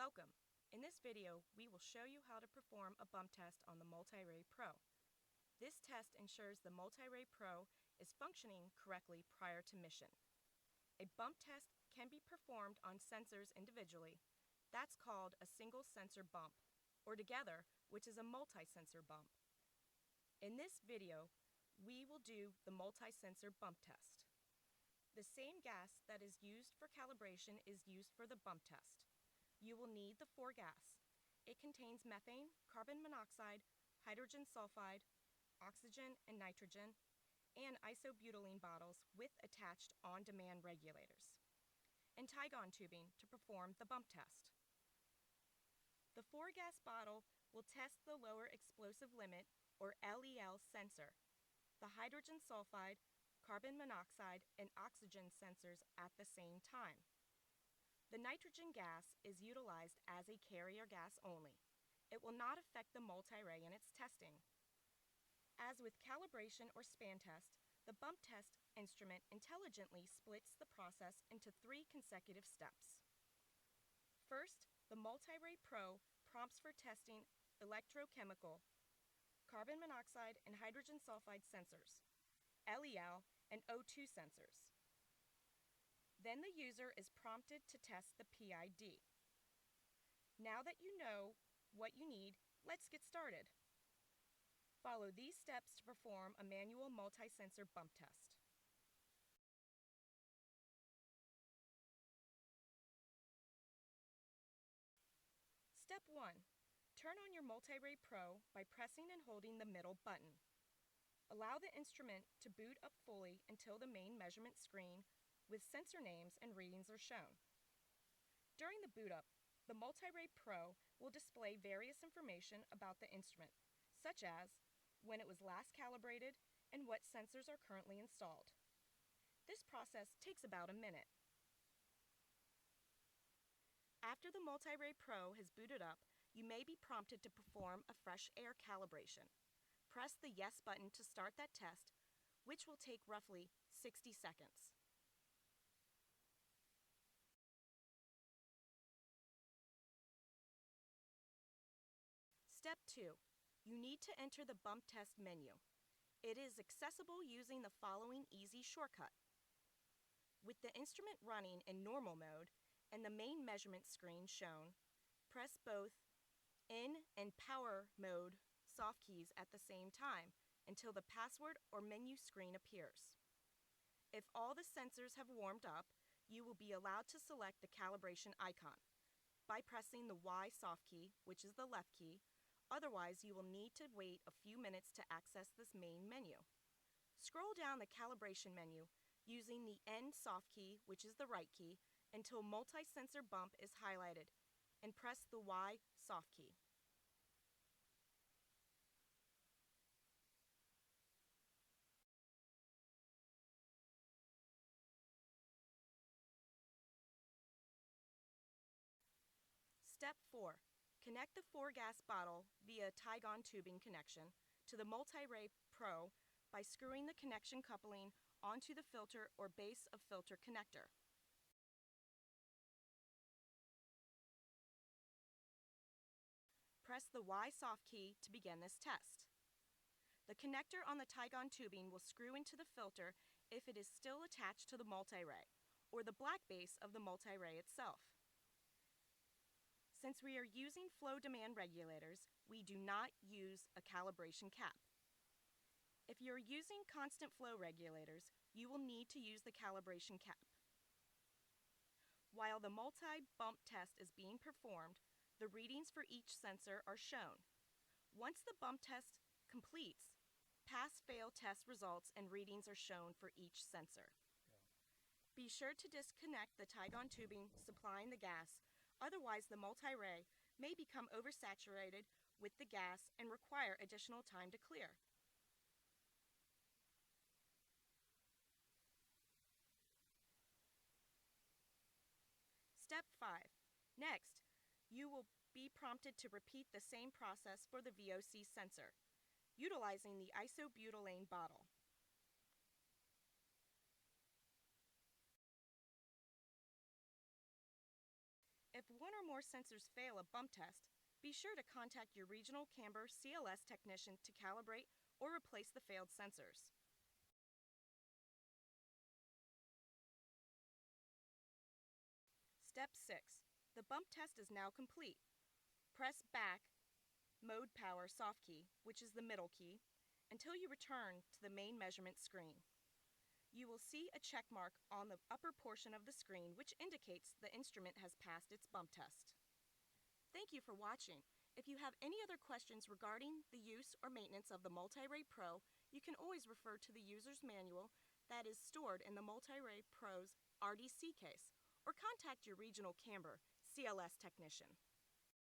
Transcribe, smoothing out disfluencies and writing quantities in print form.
Welcome! In this video, we will show you how to perform a bump test on the MultiRAE Pro. This test ensures the MultiRAE Pro is functioning correctly prior to mission. A bump test can be performed on sensors individually. That's called a single sensor bump, or together, which is a multi-sensor bump. In this video, we will do the multi-sensor bump test. The same gas that is used for calibration is used for the bump test. You will need the 4 gas. It contains methane, carbon monoxide, hydrogen sulfide, oxygen and nitrogen, and isobutylene bottles with attached on-demand regulators, and Tygon tubing to perform the bump test. The 4 gas bottle will test the lower explosive limit, or LEL sensor, the hydrogen sulfide, carbon monoxide, and oxygen sensors at the same time. The nitrogen gas is utilized as a carrier gas only. It will not affect the MultiRAE in its testing. As with calibration or span test, the bump test instrument intelligently splits the process into 3 consecutive steps. First, the MultiRAE Pro prompts for testing electrochemical, carbon monoxide and hydrogen sulfide sensors, LEL and O2 sensors. Then the user is prompted to test the PID. Now that you know what you need, let's get started. Follow these steps to perform a manual multi-sensor bump test. Step 1. Turn on your MultiRAE Pro by pressing and holding the middle button. Allow the instrument to boot up fully until the main measurement screen with sensor names and readings are shown. During the boot up, the MultiRAE Pro will display various information about the instrument, such as when it was last calibrated and what sensors are currently installed. This process takes about a minute. After the MultiRAE Pro has booted up, you may be prompted to perform a fresh air calibration. Press the Yes button to start that test, which will take roughly 60 seconds. Step 2. You need to enter the bump test menu. It is accessible using the following easy shortcut. With the instrument running in normal mode and the main measurement screen shown, press both in and power mode soft keys at the same time until the password or menu screen appears. If all the sensors have warmed up, you will be allowed to select the calibration icon by pressing the Y soft key, which is the left key. Otherwise, you will need to wait a few minutes to access this main menu. Scroll down the calibration menu using the N soft key, which is the right key, until multi-sensor bump is highlighted, and press the Y soft key. Step 4. Connect the 4 gas bottle via Tygon tubing connection to the MultiRAE Pro by screwing the connection coupling onto the filter or base of filter connector. Press the Y soft key to begin this test. The connector on the Tygon tubing will screw into the filter if it is still attached to the MultiRAE, or the black base of the MultiRAE itself. Since we are using flow demand regulators, we do not use a calibration cap. If you are using constant flow regulators, you will need to use the calibration cap. While the multi-bump test is being performed, the readings for each sensor are shown. Once the bump test completes, pass-fail test results and readings are shown for each sensor. Be sure to disconnect the Tygon tubing supplying the gas. Otherwise, the MultiRAE may become oversaturated with the gas and require additional time to clear. Step 5. Next, you will be prompted to repeat the same process for the VOC sensor, utilizing the isobutylene bottle. If one or more sensors fail a bump test, be sure to contact your regional camber CLS technician to calibrate or replace the failed sensors. Step 6. The bump test is now complete. Press back Mode Power soft key, which is the middle key, until you return to the main measurement screen. You will see a check mark on the upper portion of the screen which indicates the instrument has passed its bump test. Thank you for watching. If you have any other questions regarding the use or maintenance of the MultiRAE Pro, you can always refer to the user's manual that is stored in the MultiRAE Pro's RDC case, or contact your regional camber CLS technician.